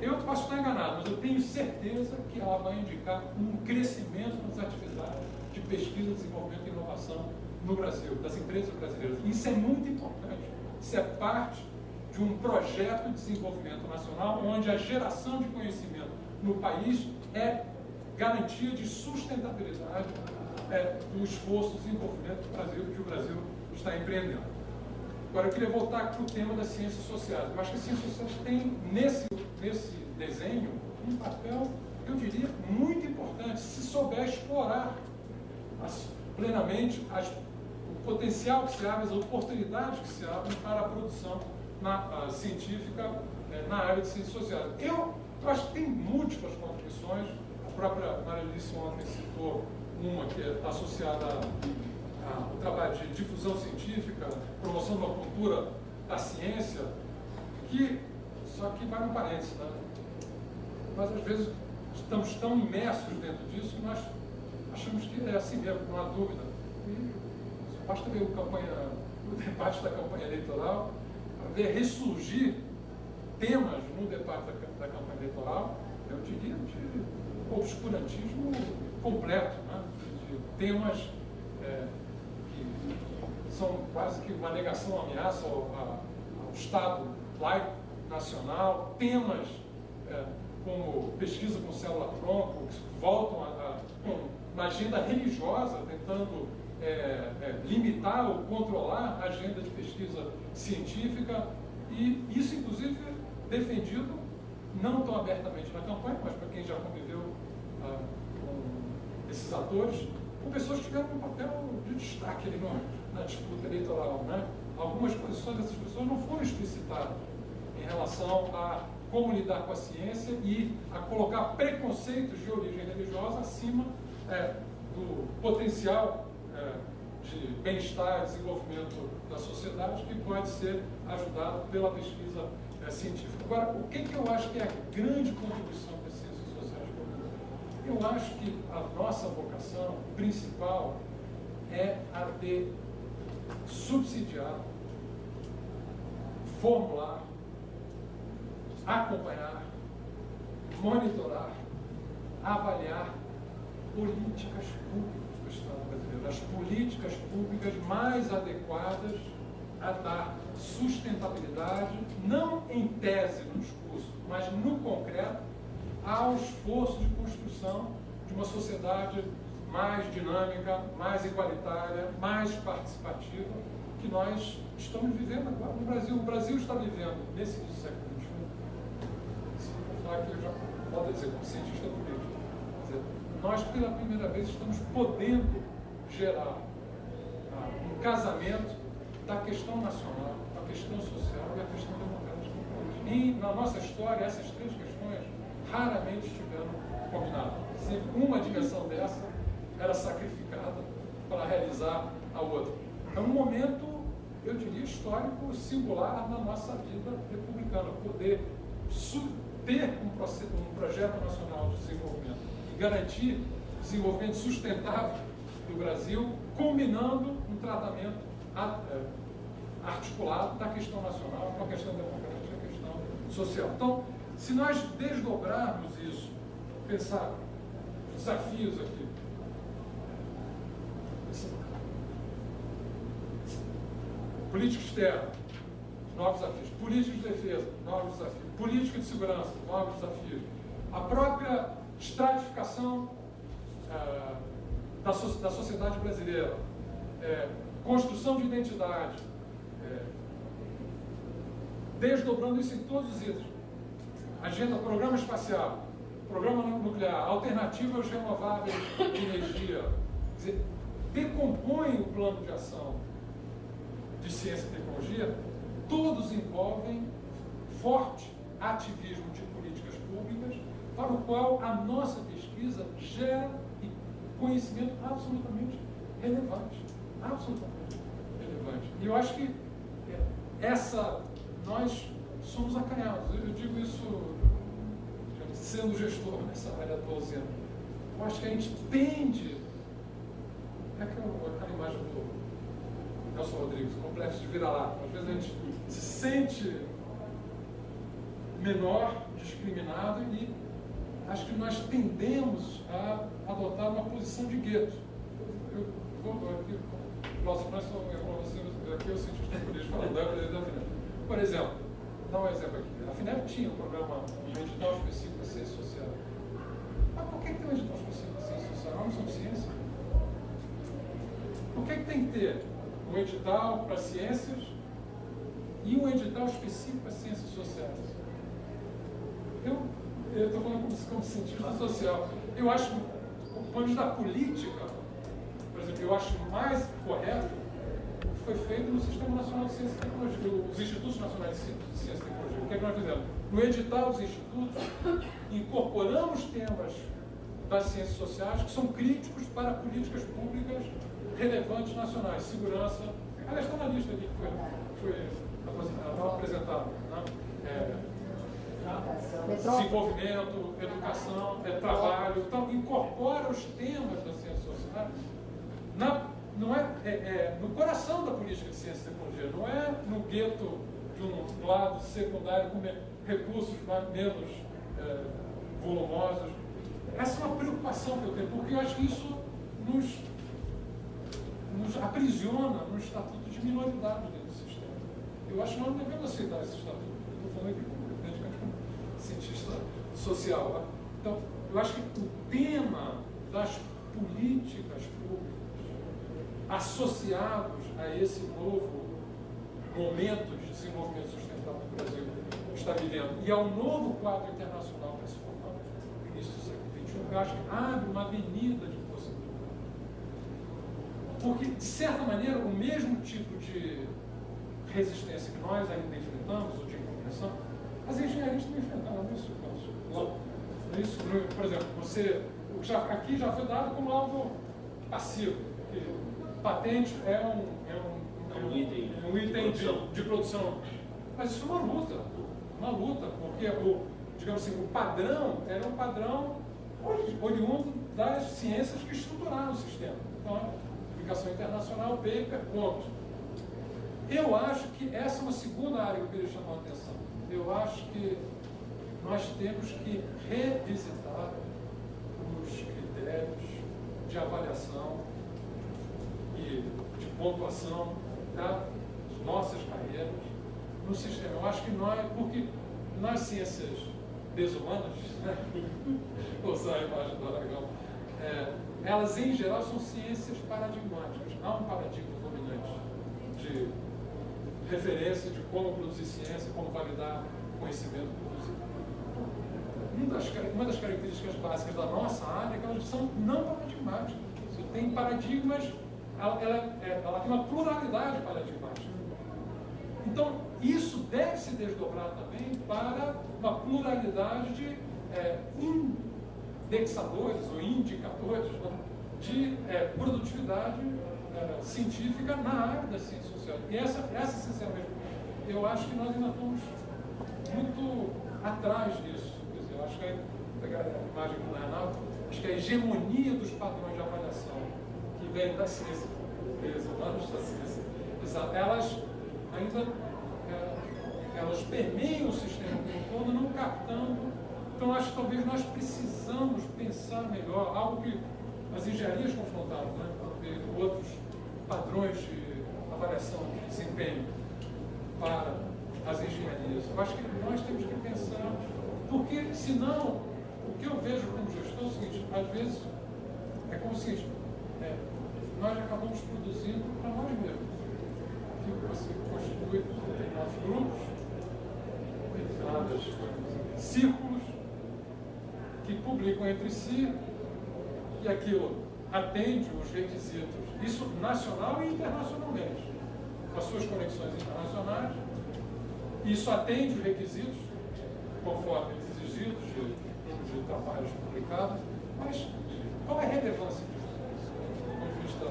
Eu posso estar enganado, mas eu tenho certeza que ela vai indicar um crescimento nas atividades de pesquisa, desenvolvimento e inovação no Brasil, das empresas brasileiras. Isso é muito importante. Isso é parte de um projeto de desenvolvimento nacional, onde a geração de conhecimento no país é garantia de sustentabilidade do esforço de desenvolvimento do Brasil, que o Brasil está empreendendo. Agora, eu queria voltar para o tema das ciências sociais. Eu acho que as ciências sociais têm, nesse desenho, um papel, eu diria, muito importante, se souber explorar plenamente o potencial que se abre, as oportunidades que se abrem para a produção científica na área de ciências sociais. Eu acho que tem múltiplas contribuições. A própria Maria Alice ontem citou uma que está associada ao trabalho de difusão científica, promoção de uma cultura da ciência, só que vai no parênteses, né? Nós às vezes estamos tão imersos dentro disso que nós achamos que é assim mesmo, não há dúvida. E basta ver o debate da campanha eleitoral, ver ressurgir temas no debate da campanha eleitoral, eu diria, de obscurantismo completo, né? De temas que são quase que uma negação, ameaça ao Estado laico nacional, temas como pesquisa com célula-tronco, que voltam com uma agenda religiosa, tentando limitar ou controlar a agenda de pesquisa científica, e isso, inclusive, defendido não tão abertamente na campanha, mas para quem já conviveu com esses atores, com pessoas que tiveram um papel de destaque ali na disputa eleitoral, né? Algumas posições dessas pessoas não foram explicitadas em relação a como lidar com a ciência e a colocar preconceitos de origem religiosa acima do potencial de bem-estar e desenvolvimento da sociedade que pode ser ajudado pela pesquisa científica. Agora, o que eu acho que é a grande contribuição das ciências sociais? Eu acho que a nossa vocação principal é a de subsidiar, formular, acompanhar, monitorar, avaliar políticas públicas do Estado brasileiro, as políticas públicas mais adequadas a dar sustentabilidade, não em tese no discurso, mas no concreto, ao esforço de construção de uma sociedade mais dinâmica, mais igualitária, mais participativa, que nós estamos vivendo agora no Brasil. O Brasil está vivendo, nesse início do século XXI, se eu falar que eu já posso dizer como cientista político, nós pela primeira vez estamos podendo gerar um casamento da questão nacional, da questão social e da questão democrática. E na nossa história, essas três questões raramente estiveram combinadas. Sempre uma dimensão dessa era sacrificada para realizar a outra. É um momento, eu diria, histórico singular na nossa vida republicana, poder ter um projeto nacional de desenvolvimento e garantir o desenvolvimento sustentável do Brasil, combinando um tratamento articulado da questão nacional com a questão democrática e a questão social. Então, se nós desdobrarmos isso, pensar desafios aqui, política externa, novos desafios, política de defesa, novos desafios, política de segurança, novos desafios, a própria estratificação da sociedade brasileira, construção de identidade, desdobrando isso em todos os itens. Agenda, programa espacial, programa nuclear, alternativas renováveis de energia, quer dizer, decompõe o plano de ação de ciência e tecnologia, todos envolvem forte ativismo de políticas públicas, para o qual a nossa pesquisa gera conhecimento absolutamente relevante. Absolutamente relevante. E eu acho que nós somos acanhados. Eu digo isso sendo gestor nessa área atual. Eu acho que a gente tende, aquela imagem do Nelson Rodrigues, o complexo de vira-lata. Às vezes a gente se sente menor, discriminado, e acho que nós tendemos a adotar uma posição de gueto. Eu vou aqui, próximo, mas só para você, aqui eu senti que político falando da FINEP. Por exemplo, dá um exemplo aqui. A FINEP tinha um programa, um edital específico para ciência social. Mas por que tem um edital específico para ciência social? Não são ciência. Por que tem que ter um edital para ciências e um edital específico para ciências sociais? Eu estou falando como cientista social. Eu acho, do ponto de vista da política, por exemplo, eu acho mais correto o que foi feito no Sistema Nacional de Ciência e Tecnologia, os Institutos Nacionais de Ciência e Tecnologia. O que é que nós fizemos? No edital dos institutos, incorporamos temas das ciências sociais que são críticos para políticas públicas relevantes nacionais, segurança. Aliás, está na lista ali que foi apresentada. Né? Desenvolvimento, educação, trabalho. Então, incorpora os temas das ciências sociais no coração da política de ciência e tecnologia, não é no gueto de um lado secundário com recursos menos volumosos. Essa é uma preocupação que eu tenho, porque eu acho que isso nos aprisiona no estatuto de minoridade dentro do sistema. Eu acho que nós não devemos aceitar esse estatuto. Eu estou falando aqui como cientista social. Tá? Então, eu acho que o tema das políticas públicas associados a esse novo momento de desenvolvimento sustentável que o Brasil está vivendo e ao novo quadro internacional que se formar no início do século XXI, eu acho que abre uma avenida de possibilidades. Porque, de certa maneira, o mesmo tipo de resistência que nós ainda enfrentamos, ou de incompreensão, as engenharias também enfrentaram isso. Por exemplo, aqui já foi dado como algo passivo. Patente é um item de produção. Mas isso é uma luta, porque digamos assim, o padrão era um padrão oriundo das ciências que estruturaram o sistema. Então, publicação internacional, paper, ponto. Eu acho que essa é uma segunda área que eu queria chamar a atenção. Eu acho que nós temos que revisitar os critérios de avaliação e de pontuação das nossas carreiras no sistema. Eu acho que porque nas ciências desumanas, né? Vou usar a imagem do Aragão, elas em geral são ciências paradigmáticas. Há um paradigma dominante de referência de como produzir ciência, como validar conhecimento produzido. Uma das características básicas da nossa área é que elas são não paradigmáticas. Você tem paradigmas, ela tem uma pluralidade paradigmática. Então, isso deve se desdobrar também para uma pluralidade de indexadores ou indicadores, né, de produtividade científica na área da ciência social. E essa, sinceramente, eu acho que nós ainda estamos muito atrás disso. Quer dizer, eu acho que, pegar a imagem do Renato, acho que a hegemonia dos padrões de avaliação que vem da ciência humanas, da ciência exata, elas ainda elas permeiam o sistema como um todo, não captando. Então, acho que talvez nós precisamos pensar melhor, algo que as engenharias confrontaram, né? Outros padrões de avaliação de desempenho para as engenharias. Eu acho que nós temos que pensar, porque senão, o que eu vejo como gestor é o seguinte, às vezes é como o seguinte, nós acabamos produzindo para nós mesmos. Que você constitui determinados grupos, determinados círculos que publicam entre si e aquilo atende os requisitos, isso nacional e internacionalmente, com as suas conexões internacionais, isso atende os requisitos conforme exigidos de trabalhos publicados, mas qual é a relevância disso, do ponto de vista?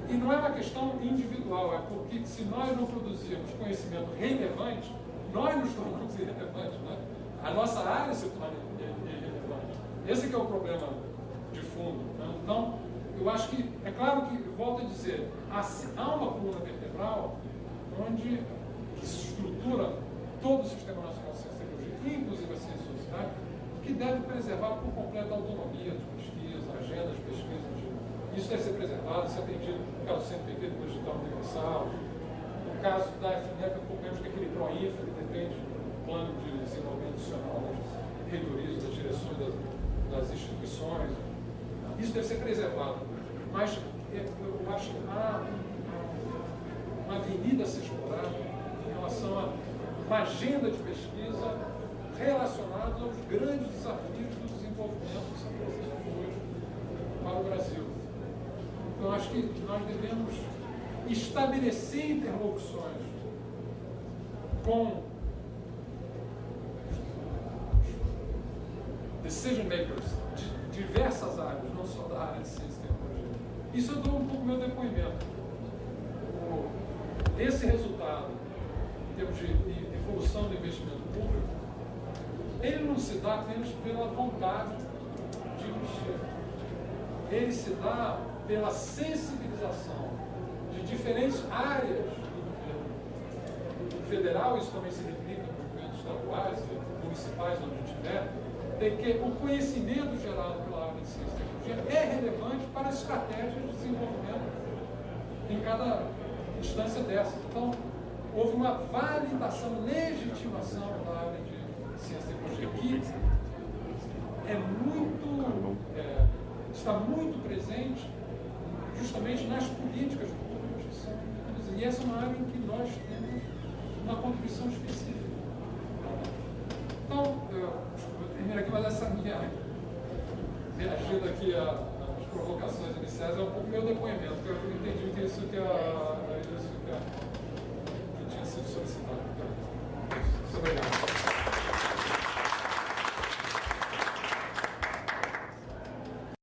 E não é uma questão individual, é porque se nós não produzirmos conhecimento relevante, nós nos tornamos irrelevantes, né? A nossa área se torna irrelevante. Esse que é o problema de fundo, né? Então, eu acho que, é claro que, volto a dizer, há uma coluna vertebral que estrutura todo o sistema nacional autonomia de pesquisa, agenda de pesquisa. Isso deve ser preservado, isso é atendido no caso do CNPq, do Digital Universal. No caso da FNEP, um pouco menos que aquele PROINFRA, que depende do plano de desenvolvimento institucional das reitorias, das direções das instituições. Isso deve ser preservado. Mas eu acho que há uma avenida a ser explorada em relação a uma agenda de pesquisa relacionada aos grandes desafios do desenvolvimento que são presentes hoje para o Brasil. Então, acho que nós devemos estabelecer interlocuções com decision makers de diversas áreas, não só da área de ciência e tecnologia. Isso eu dou um pouco meu depoimento. Esse resultado, em termos de evolução do investimento público, ele não se dá apenas pela vontade de investir. Ele se dá pela sensibilização de diferentes áreas do governo federal, isso também se replica nos governos estaduais e municipais, onde tiver, de que o conhecimento gerado pela área de ciência e tecnologia é relevante para as estratégias de desenvolvimento em cada instância dessa. Então, houve uma validação, legitimação da área de ciência e tecnologia, que está muito presente justamente nas políticas públicas. E essa é uma área em que nós temos uma contribuição específica. Então, desculpa, eu termino aqui, mas essa minha reagindo aqui às provocações iniciais é um pouco meu depoimento, porque eu entendi que isso que a